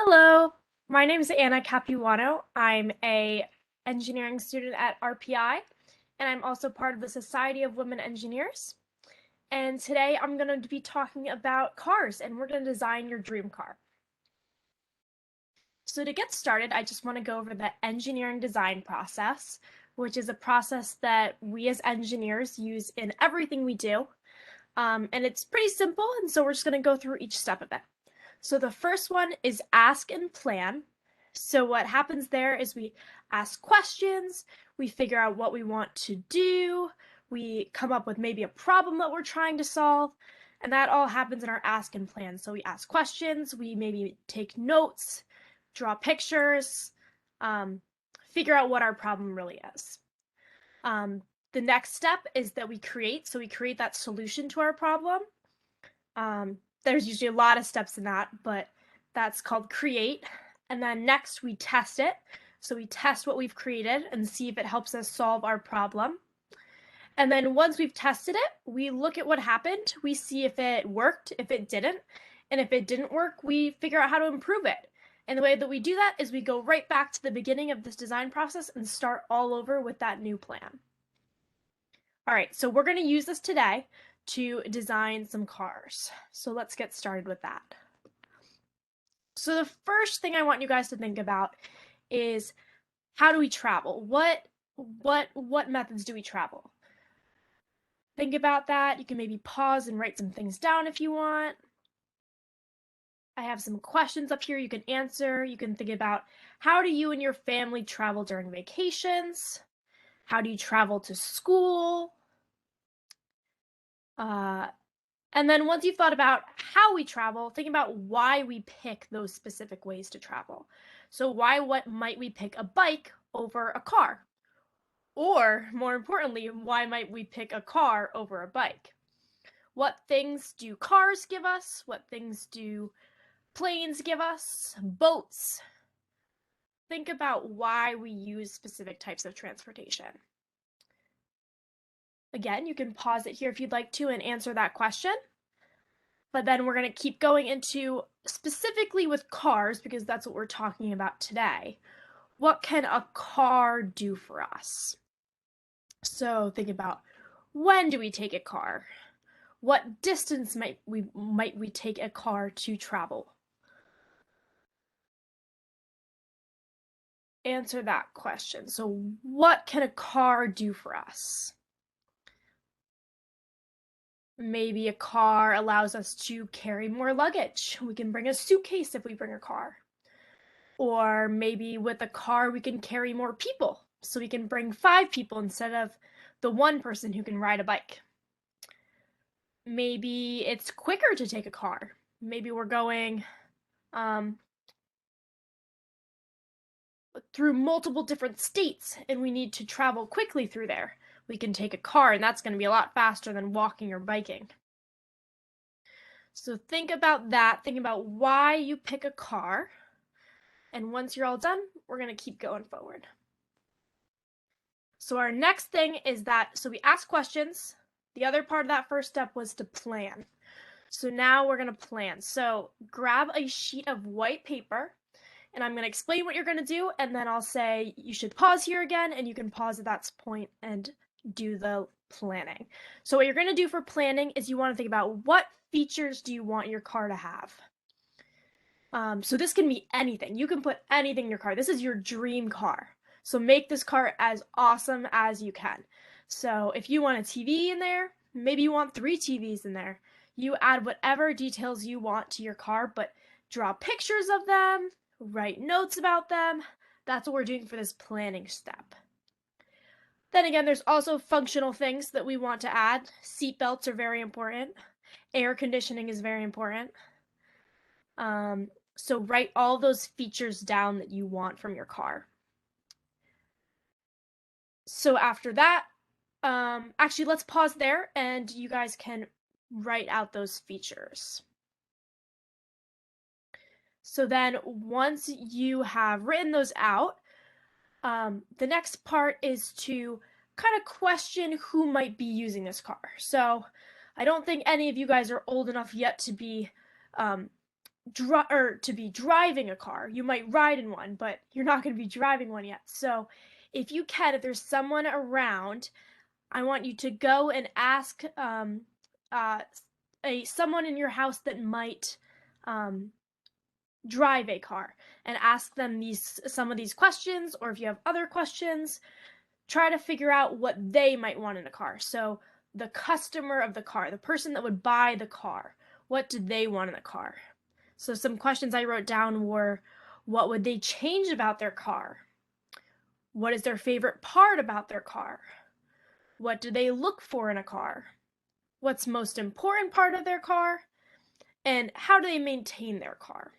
Hello, my name is Anna Capuano. I'm a engineering student at RPI, and I'm also part of the Society of Women Engineers. And today I'm going to be talking about cars, and we're going to design your dream car. So to get started, I just want to go over the engineering design process, which is a process that we as engineers use in everything we do. And it's pretty simple, and so we're just going to go through each step of it. So the first one is ask and plan. So what happens there is we ask questions, we figure out what we want to do, we come up with maybe a problem that we're trying to solve, and that all happens in our ask and plan. So we ask questions, we maybe take notes, draw pictures, figure out what our problem really is. The next step is that we create. So we create that solution to our problem. There's usually a lot of steps in that, but that's called create. And then next we test it. So we test what we've created and see if it helps us solve our problem. And then once we've tested it, we look at what happened. We see if it worked, if it didn't. And if it didn't work, we figure out how to improve it. And the way that we do that is we go right back to the beginning of this design process and start all over with that new plan. All right, so we're going to use this today to design some cars. So let's get started with that. So the first thing I want you guys to think about is how do we travel? What methods do we travel? Think about that. You can maybe pause and write some things down if you want. I have some questions up here you can answer. You can think about how do you and your family travel during vacations? How do you travel to school? And then once you've thought about how we travel, think about why we pick those specific ways to travel. So what might we pick a bike over a car? Or more importantly, why might we pick a car over a bike? What things do cars give us? What things do planes give us? Boats. Think about why we use specific types of transportation. Again, you can pause it here if you'd like to and answer that question. But then we're going to keep going into specifically with cars because that's what we're talking about today. What can a car do for us? So think about when do we take a car? What distance might we take a car to travel? Answer that question. So what can a car do for us? Maybe a car allows us to carry more luggage. We can bring a suitcase if we bring a car. Or maybe with a car, we can carry more people. So we can bring 5 people instead of the one person who can ride a bike. Maybe it's quicker to take a car. Maybe we're going through multiple different states and we need to travel quickly through there. We can take a car and that's going to be a lot faster than walking or biking. So think about that. Think about why you pick a car. And once you're all done, we're going to keep going forward. So our next thing is that, so we ask questions. The other part of that first step was to plan. So now we're going to plan. So grab a sheet of white paper and I'm going to explain what you're going to do. And then I'll say you should pause here again and you can pause at that point and do the planning. So what you're going to do for planning is you want to think about what features do you want your car to have. So this can be anything. You can put anything in your car. This is your dream car. So make this car as awesome as you can. So if you want a TV in there, maybe you want 3 TVs in there. You add whatever details you want to your car, but draw pictures of them, write notes about them. That's what we're doing for this planning step. Then again, there's also functional things that we want to add. Seat belts are very important. Air conditioning is very important. So write all those features down that you want from your car. So after that, actually let's pause there and you guys can write out those features. So then once you have written those out, the next part is to kind of question who might be using this car. So I don't think any of you guys are old enough yet to be to be driving a car. You might ride in one, but you're not going to be driving one yet. So if you can, if there's someone around, I want you to go and ask uh, someone in your house that might um, drive a car, and ask them some of these questions, or if you have other questions, try to figure out what they might want in a car. So the customer of the car, the person that would buy the car, what do they want in a car? So some questions I wrote down were, what would they change about their car? What is their favorite part about their car? What do they look for in a car? What's most important part of their car? And how do they maintain their car?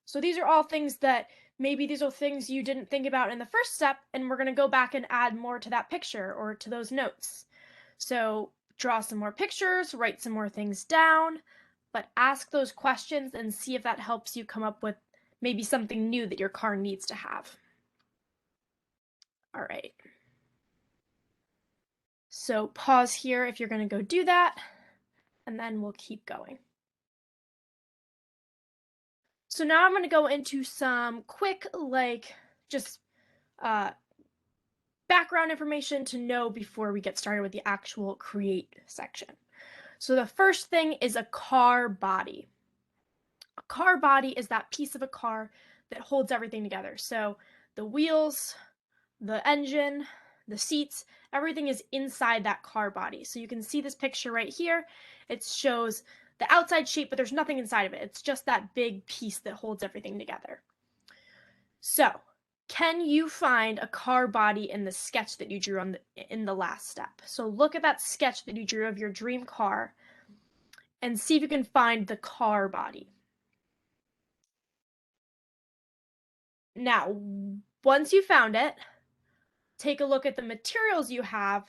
So these are all things that maybe these are things you didn't think about in the first step, and we're going to go back and add more to that picture or to those notes. So draw some more pictures, write some more things down, but ask those questions and see if that helps you come up with maybe something new that your car needs to have. All right. So pause here if you're going to go do that, and then we'll keep going. So now I'm going to go into some quick, just background information to know before we get started with the actual create section. So the first thing is a car body. A car body is that piece of a car that holds everything together. So the wheels, the engine, the seats, everything is inside that car body. So you can see this picture right here. It shows the outside shape, but there's nothing inside of it. It's just that big piece that holds everything together. So, can you find a car body in the sketch that you drew in the last step? So look at that sketch that you drew of your dream car and see if you can find the car body. Now, once you found it, take a look at the materials you have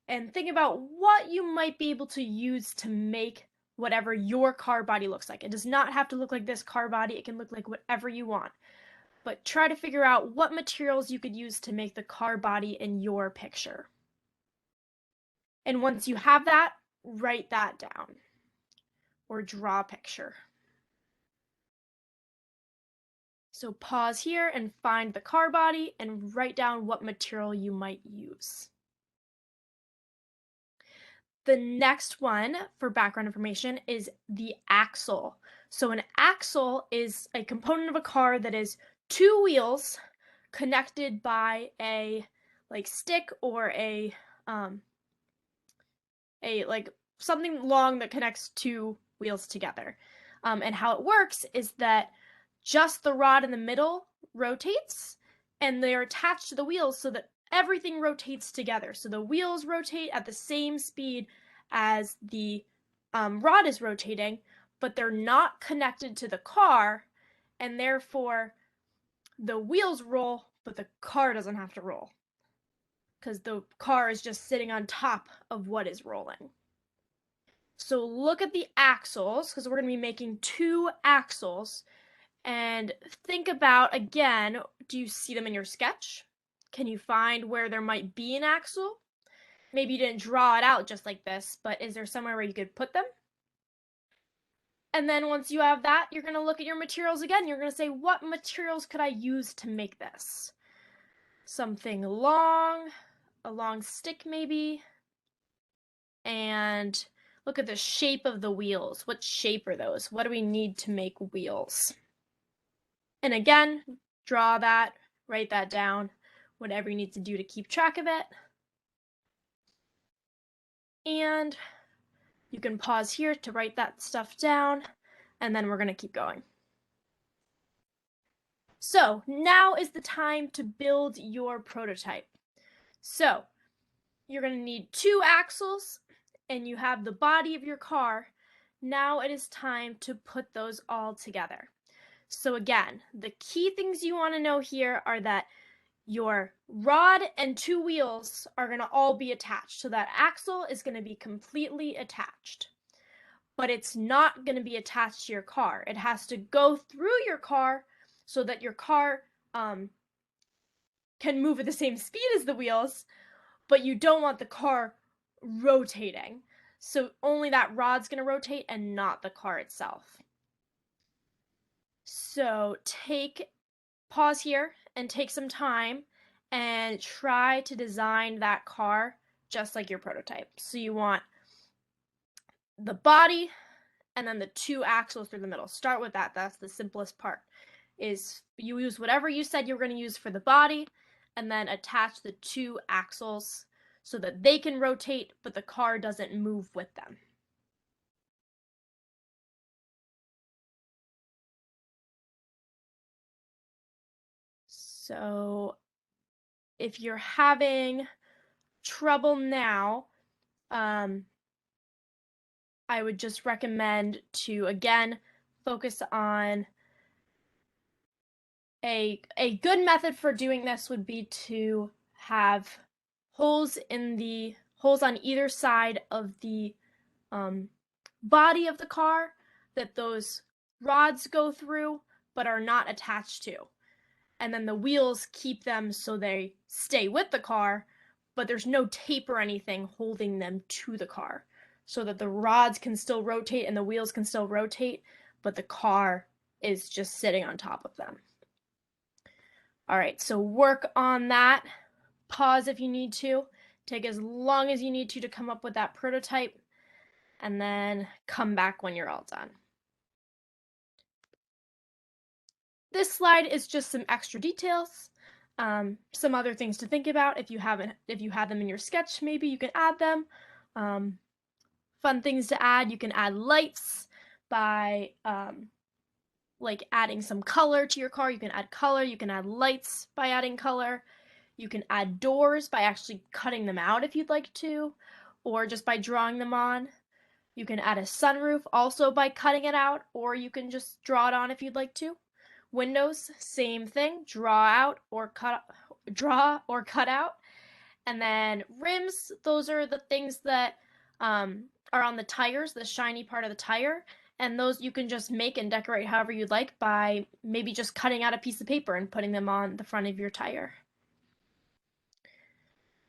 and think about what you might be able to use to make whatever your car body looks like. It does not have to look like this car body. It can look like whatever you want. But try to figure out what materials you could use to make the car body in your picture. And once you have that, write that down or draw a picture. So pause here and find the car body and write down what material you might use. The next one for background information is the axle. So an axle is a component of a car that is two wheels connected by a stick or a something long that connects two wheels together. And how it works is that just the rod in the middle rotates, and they're attached to the wheels so that everything rotates together. So the wheels rotate at the same speed as the rod is rotating, but they're not connected to the car, and therefore the wheels roll, but the car doesn't have to roll because the car is just sitting on top of what is rolling. So look at the axles, because we're going to be making two axles, and think about, again, do you see them in your sketch? Can you find where there might be an axle? Maybe you didn't draw it out just like this, but is there somewhere where you could put them? And then once you have that, you're going to look at your materials again. You're going to say, what materials could I use to make this? Something long, a long stick maybe, and look at the shape of the wheels. What shape are those? What do we need to make wheels? And again, draw that, write that down, whatever you need to do to keep track of it. And you can pause here to write that stuff down, and then we're going to keep going. So now is the time to build your prototype. So you're going to need two axles, and you have the body of your car. Now it is time to put those all together. So again, the key things you want to know here are that your rod and two wheels are going to all be attached. So that axle is going to be completely attached. But it's not going to be attached to your car. It has to go through your car so that your car can move at the same speed as the wheels, but you don't want the car rotating. So only that rod's going to rotate and not the car itself. So pause here and take some time and try to design that car just like your prototype. So you want the body and then the two axles through the middle. Start with that. That's the simplest part. Is you use whatever you said you were going to use for the body and then attach the two axles so that they can rotate but the car doesn't move with them. So if you're having trouble now, I would just recommend to, again, focus on a good method for doing this would be to have holes on either side of the body of the car that those rods go through but are not attached to. And then the wheels keep them so they stay with the car, but there's no tape or anything holding them to the car, so that the rods can still rotate and the wheels can still rotate, but the car is just sitting on top of them. All right, so work on that. Pause if you need to. Take as long as you need to come up with that prototype, and then come back when you're all done. This slide is just some extra details, some other things to think about. If you have them in your sketch, maybe you can add them. Fun things to add, you can add lights by like adding some color to your car. You can add color, you can add lights by adding color. You can add doors by actually cutting them out if you'd like to, or just by drawing them on. You can add a sunroof also by cutting it out, or you can just draw it on if you'd like to. Windows, same thing, draw or cut out. And then rims, those are the things that are on the tires, the shiny part of the tire. And those you can just make and decorate however you'd like by maybe just cutting out a piece of paper and putting them on the front of your tire.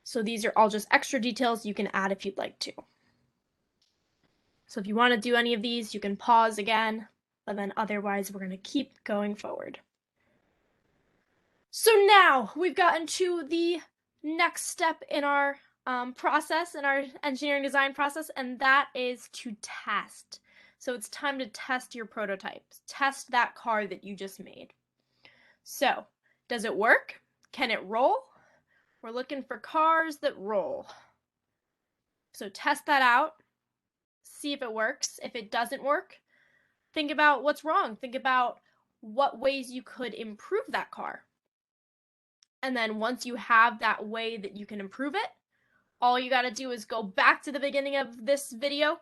So these are all just extra details you can add if you'd like to. So if you want to do any of these, you can pause again, but then otherwise we're going to keep going forward. So now we've gotten to the next step in our process, in our engineering design process, and that is to test. So it's time to test your prototypes. Test that car that you just made. So, does it work? Can it roll? We're looking for cars that roll. So test that out. See if it works. If it doesn't work, think about what's wrong. Think about what ways you could improve that car. And then once you have that way that you can improve it, all you got to do is go back to the beginning of this video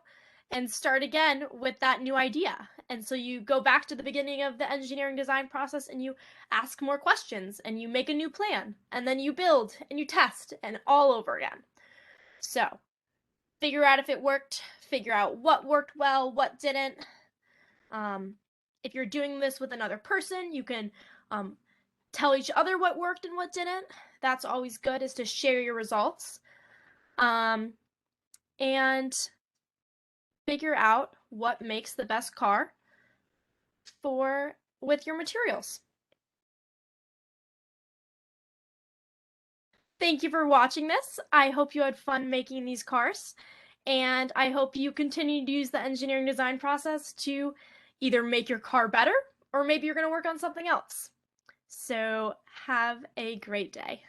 and start again with that new idea. And so you go back to the beginning of the engineering design process and you ask more questions and you make a new plan and then you build and you test and all over again. So figure out if it worked, figure out what worked well, what didn't. If you're doing this with another person, you can tell each other what worked and what didn't. That's always good, is to share your results. And figure out what makes the best car with your materials. Thank you for watching this. I hope you had fun making these cars, and I hope you continue to use the engineering design process to either make your car better, or maybe you're going to work on something else. So have a great day.